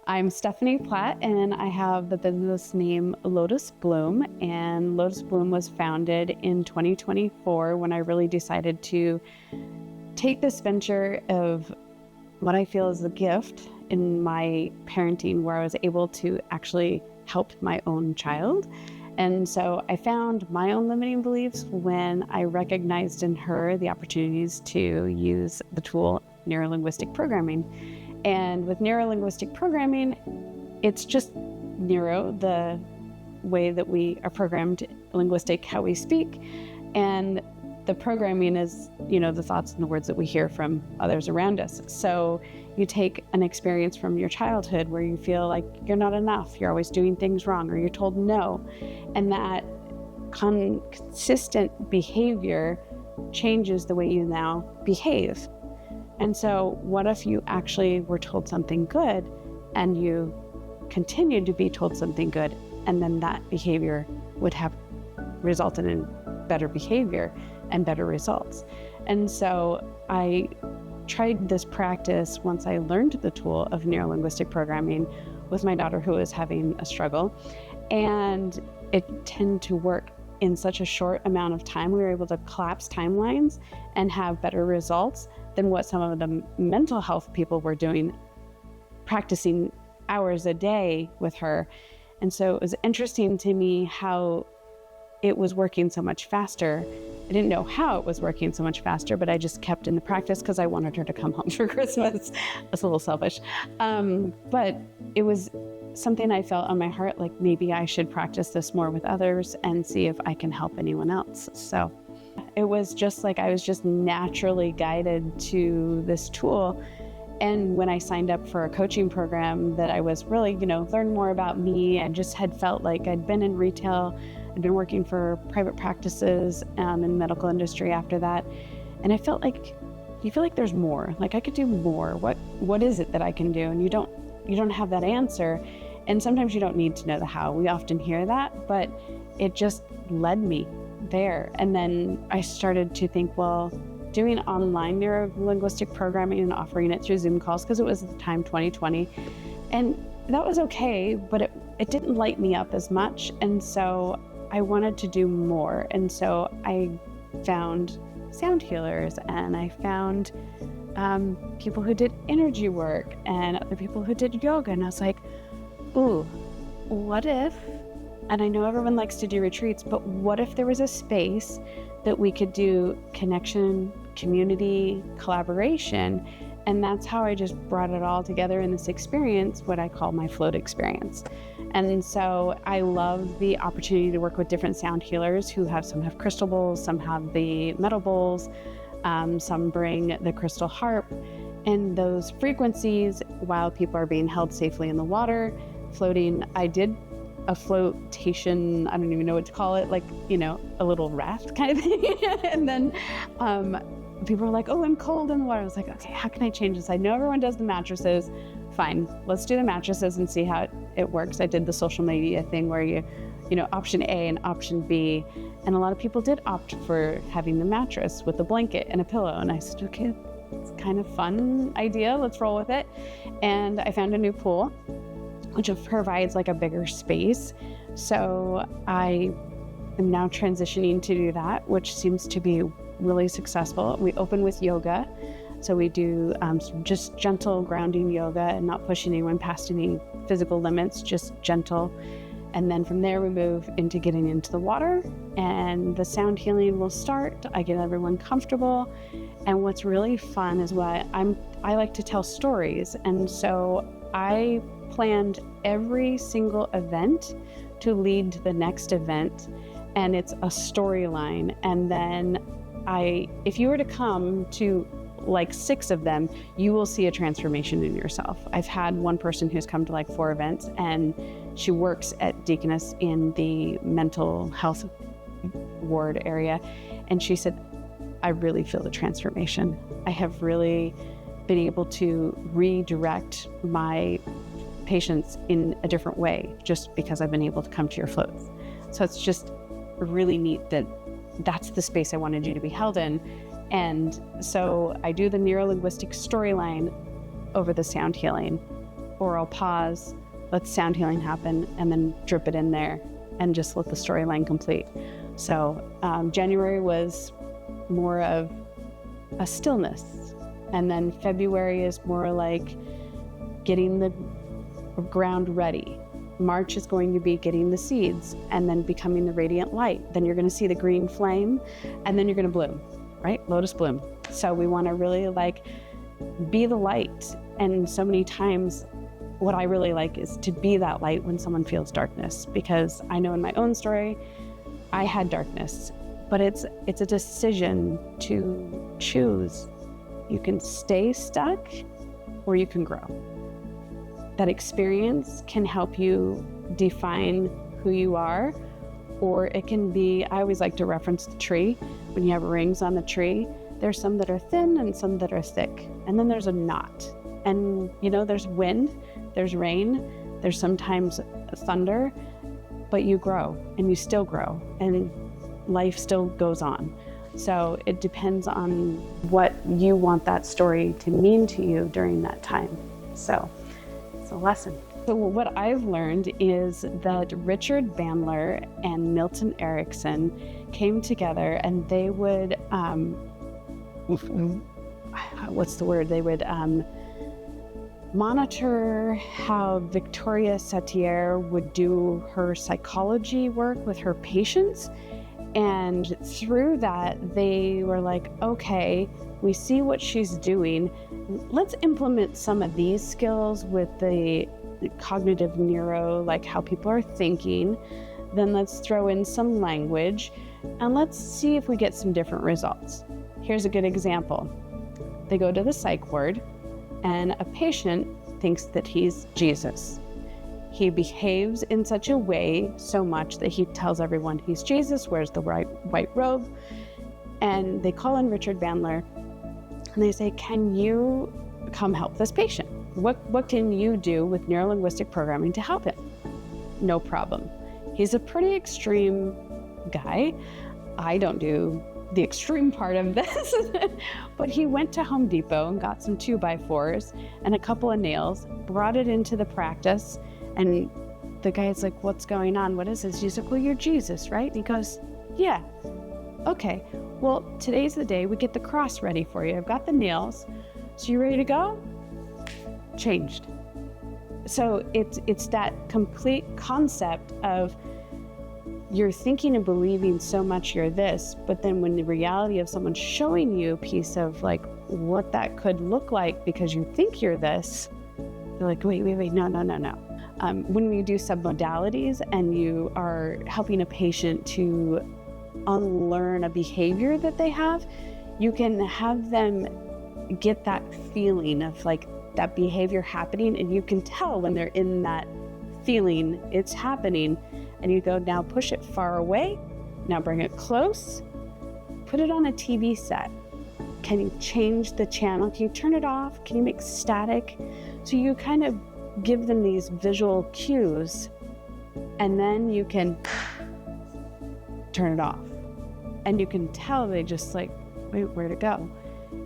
I'm Stephanie Platt, and I have the business name Lotus Bloom, and Lotus Bloom was founded in 2024 when I really decided to take this venture of what I feel is a gift in my parenting, where I was able to actually help my own child. And so I found my own limiting beliefs when I recognized in her the opportunities to use the tool Neuro-Linguistic Programming. And with Neuro-Linguistic Programming, it's just neuro, the way that we are programmed, linguistic, how we speak. And the programming is, the thoughts and the words that we hear from others around us. So you take an experience from your childhood where you feel like you're not enough, you're always doing things wrong, or you're told no. And that consistent behavior changes the way you now behave. And so what if you actually were told something good and you continued to be told something good, and then that behavior would have resulted in better behavior and better results? And so I tried this practice once I learned the tool of Neuro-Linguistic Programming with my daughter, who was having a struggle. And it tended to work in such a short amount of time. We were able to collapse timelines and have better results than what some of the mental health people were doing, practicing hours a day with her. And so it was interesting to me how it was working so much faster. I didn't know how it was working so much faster, but I just kept in the practice because I wanted her to come home for Christmas. That's a little selfish. But it was something I felt on my heart, like maybe I should practice this more with others and see if I can help anyone else. So it was just like I was just naturally guided to this tool. And when I signed up for a coaching program that I was really, learn more about me, I just had felt like I'd been in retail, I'd been working for private practices in the medical industry after that. And I felt like, you feel like there's more, like I could do more. What is it that I can do? And you don't have that answer. And sometimes you don't need to know the how. We often hear that, but it just led me there. And then I started to think, well, doing online neuro-linguistic programming and offering it through Zoom calls, because it was at the time 2020. And that was okay, but it didn't light me up as much. And so I wanted to do more. And so I found sound healers, and I found people who did energy work and other people who did yoga. And I was like, ooh, what if, and I know everyone likes to do retreats, but what if there was a space that we could do connection, community, collaboration? And that's how I just brought it all together in this experience, what I call my float experience. And so I love the opportunity to work with different sound healers who some have crystal bowls, some have the metal bowls, some bring the crystal harp, and those frequencies while people are being held safely in the water, floating. I did a flotation, I don't even know what to call it, like, a little raft kind of thing. And then people were like, oh, I'm cold in the water. I was like, okay, how can I change this? I know everyone does the mattresses. Fine, let's do the mattresses and see how it works. I did the social media thing where you option A and option B. And a lot of people did opt for having the mattress with a blanket and a pillow. And I said, okay, it's kind of fun idea. Let's roll with it. And I found a new pool, which provides like a bigger space. So I am now transitioning to do that, which seems to be really successful. We open with yoga. So we do just gentle grounding yoga and not pushing anyone past any physical limits, just gentle. And then from there we move into getting into the water, and the sound healing will start. I get everyone comfortable. And what's really fun is I like to tell stories. And so I planned every single event to lead to the next event, and it's a storyline. And then if you were to come to like 6 of them, you will see a transformation in yourself. I've had one person who's come to like 4 events, and she works at Deaconess in the mental health ward area. And she said, I really feel the transformation. I have really been able to redirect my patients in a different way just because I've been able to come to your floats. So it's just really neat that that's the space I wanted you to be held in. And so I do the neuro-linguistic storyline over the sound healing, or I'll pause, let sound healing happen, and then drip it in there and just let the storyline complete. So January was more of a stillness. And then February is more like getting the ground ready. March is going to be getting the seeds and then becoming the radiant light. Then you're going to see the green flame and then you're going to bloom, right? Lotus bloom. So we want to really like be the light. And so many times what I really like is to be that light when someone feels darkness, because I know in my own story, I had darkness, but it's a decision to choose. You can stay stuck or you can grow. That experience can help you define who you are, or it can be, I always like to reference the tree. When you have rings on the tree, there's some that are thin and some that are thick, and then there's a knot. And you know, there's wind, there's rain, there's sometimes thunder, but you grow and you still grow and life still goes on. So it depends on what you want that story to mean to you during that time. So it's a lesson. So what I've learned is that Richard Bandler and Milton Erickson came together and they would, They would monitor how Victoria Satir would do her psychology work with her patients. And through that, they were like, okay, we see what she's doing. Let's implement some of these skills with the cognitive neuro, like how people are thinking. Then let's throw in some language and let's see if we get some different results. Here's a good example. They go to the psych ward and a patient thinks that he's Jesus. He behaves in such a way so much that he tells everyone he's Jesus, wears the white robe. And they call in Richard Bandler and they say, can you come help this patient? What can you do with neuro-linguistic programming to help him? No problem. He's a pretty extreme guy. I don't do the extreme part of this, but he went to Home Depot and got some 2x4s and a couple of nails, brought it into the practice, and the guy's like, what's going on? What is this? He's like, well, you're Jesus, right? And he goes, yeah. Okay, well, today's the day we get the cross ready for you. I've got the nails. So you ready to go? Changed. So it's that complete concept of you're thinking and believing so much you're this, but then when the reality of someone showing you a piece of like what that could look like because you think you're this, you're like, wait, no. When we do submodalities and you are helping a patient to unlearn a behavior that they have, you can have them get that feeling of like that behavior happening, and you can tell when they're in that feeling it's happening, and you go, now push it far away, now bring it close, put it on a TV set. Can you change the channel? Can you turn it off? Can you make static? So you kind of give them these visual cues, and then you can turn it off. And you can tell they just like, wait, where'd it go?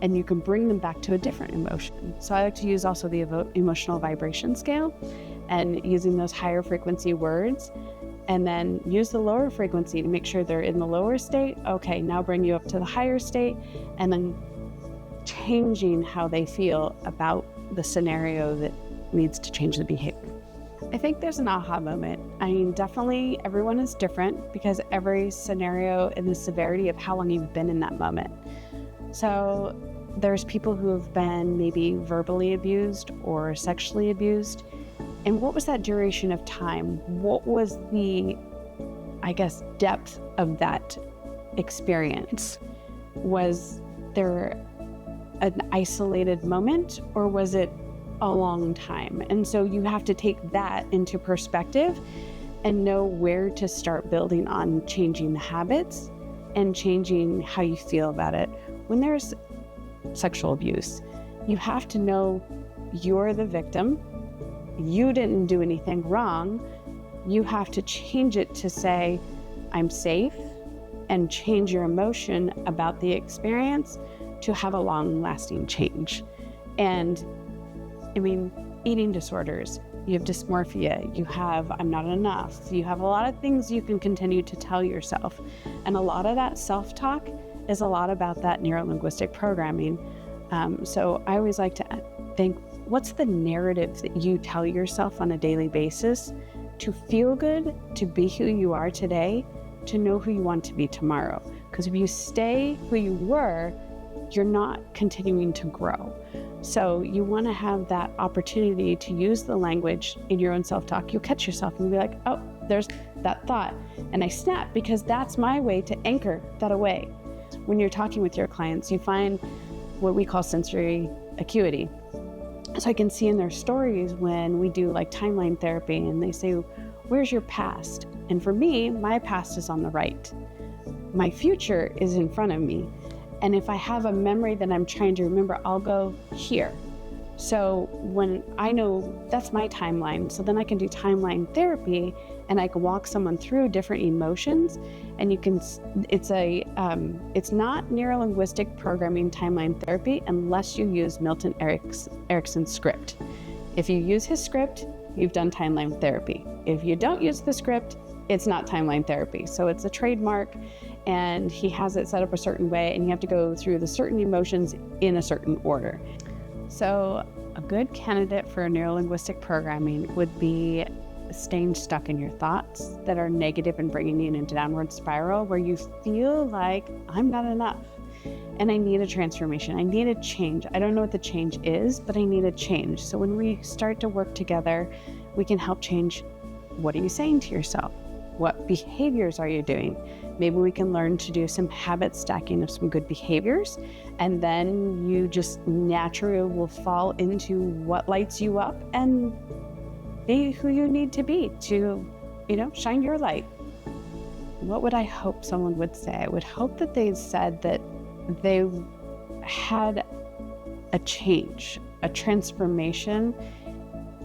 And you can bring them back to a different emotion. So I like to use also the emotional vibration scale and using those higher frequency words, and then use the lower frequency to make sure they're in the lower state. Okay, now bring you up to the higher state, and then changing how they feel about the scenario that needs to change the behavior. I think there's an aha moment. I mean, definitely everyone is different because every scenario and the severity of how long you've been in that moment. So there's people who have been maybe verbally abused or sexually abused. And what was that duration of time? What was the, I guess, depth of that experience? Was there an isolated moment, or was it a long time? And so you have to take that into perspective and know where to start building on changing the habits and changing how you feel about it. When there's sexual abuse, you have to know you're the victim. You didn't do anything wrong. You have to change it to say, I'm safe, and change your emotion about the experience to have a long-lasting change. And I mean, eating disorders, you have dysmorphia, you have I'm not enough, you have a lot of things you can continue to tell yourself. And a lot of that self-talk is a lot about that neuro-linguistic programming. So I always like to think, what's the narrative that you tell yourself on a daily basis to feel good, to be who you are today, to know who you want to be tomorrow? Because if you stay who you were, you're not continuing to grow. So you want to have that opportunity to use the language in your own self-talk. You'll catch yourself and be like, oh, there's that thought. And I snap, because that's my way to anchor that away. When you're talking with your clients, you find what we call sensory acuity. So I can see in their stories when we do like timeline therapy and they say, where's your past? And for me, my past is on the right. My future is in front of me. And if I have a memory that I'm trying to remember, I'll go here. So when I know that's my timeline, so then I can do timeline therapy and I can walk someone through different emotions. And you can, it's not neuro-linguistic programming timeline therapy unless you use Milton Erickson's script. If you use his script, you've done timeline therapy. If you don't use the script, it's not timeline therapy. So it's a trademark, and he has it set up a certain way, and you have to go through the certain emotions in a certain order. So a good candidate for neuro-linguistic programming would be staying stuck in your thoughts that are negative and bringing you into a downward spiral where you feel like I'm not enough and I need a transformation. I need a change. I don't know what the change is, but I need a change. So when we start to work together, we can help change. What are you saying to yourself? What behaviors are you doing? Maybe we can learn to do some habit stacking of some good behaviors, and then you just naturally will fall into what lights you up and be who you need to be to, shine your light. What would I hope someone would say? I would hope that they said that they had a change, a transformation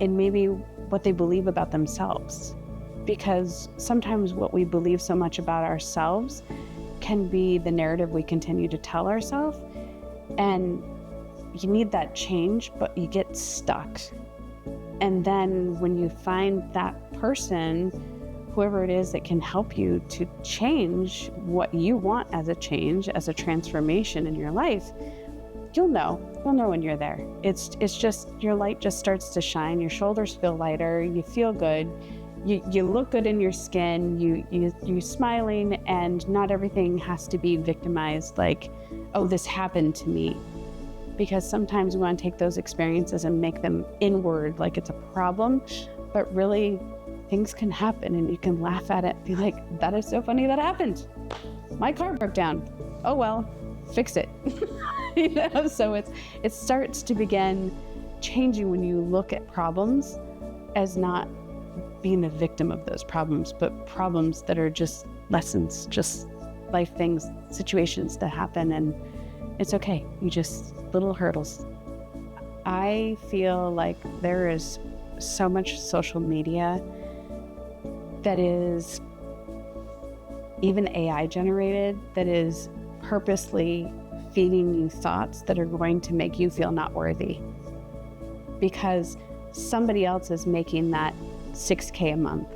in maybe what they believe about themselves. Because sometimes what we believe so much about ourselves can be the narrative we continue to tell ourselves. And you need that change, but you get stuck. And then when you find that person, whoever it is that can help you to change what you want as a change, as a transformation in your life, you'll know when you're there. It's just, your light just starts to shine, your shoulders feel lighter, you feel good. You look good in your skin, you're smiling, and not everything has to be victimized like, oh, this happened to me. Because sometimes we want to take those experiences and make them inward, like it's a problem, but really things can happen and you can laugh at it and be like, that is so funny that happened. My car broke down. Oh well, fix it. So it starts to begin changing when you look at problems as not being a victim of those problems, but problems that are just lessons, just life things, situations that happen, and it's okay. You just little hurdles. I feel like there is so much social media that is even AI generated, that is purposely feeding you thoughts that are going to make you feel not worthy because somebody else is making that $6,000 a month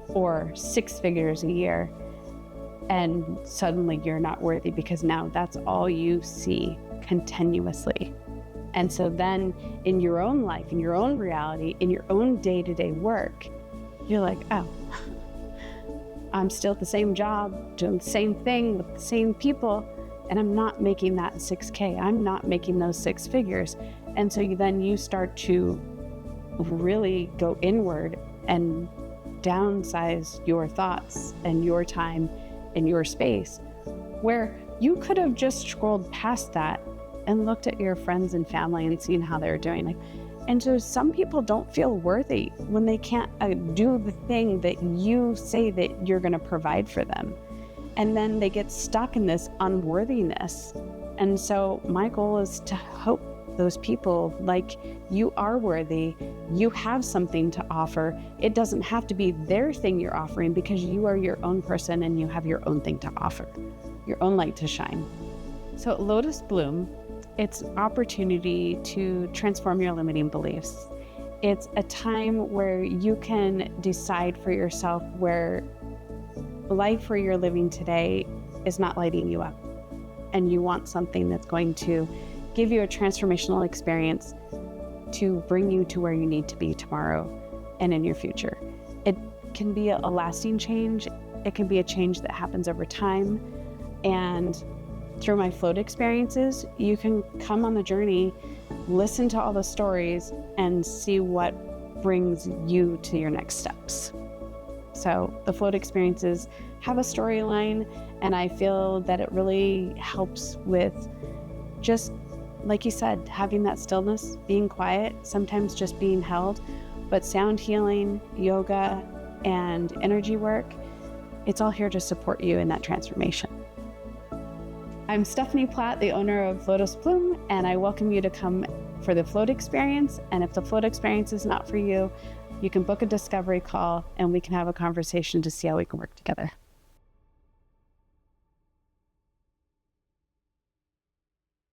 or 6 figures a year, and suddenly you're not worthy because now that's all you see continuously. And so then in your own life, in your own reality, in your own day-to-day work, you're like, oh, I'm still at the same job, doing the same thing with the same people, and I'm not making that $6,000. I'm not making those 6 figures. And so then you start to really go inward and downsize your thoughts and your time and your space, where you could have just scrolled past that and looked at your friends and family and seen how they're doing. And so some people don't feel worthy when they can't do the thing that you say that you're going to provide for them. And then they get stuck in this unworthiness. And so my goal is to help those people, like, you are worthy, you have something to offer. It doesn't have to be their thing you're offering, because you are your own person and you have your own thing to offer, your own light to shine. So at Lotus Bloom, it's an opportunity to transform your limiting beliefs. It's a time where you can decide for yourself where life where you're living today is not lighting you up. And you want something that's going to give you a transformational experience to bring you to where you need to be tomorrow and in your future. It can be a lasting change. It can be a change that happens over time. And through my float experiences, you can come on the journey, listen to all the stories, and see what brings you to your next steps. So the float experiences have a storyline, and I feel that it really helps with just, like you said, having that stillness, being quiet, sometimes just being held, but sound healing, yoga, and energy work, it's all here to support you in that transformation. I'm Stephanie Platt, the owner of Lotus Bloom, and I welcome you to come for the float experience. And if the float experience is not for you, you can book a discovery call and we can have a conversation to see how we can work together.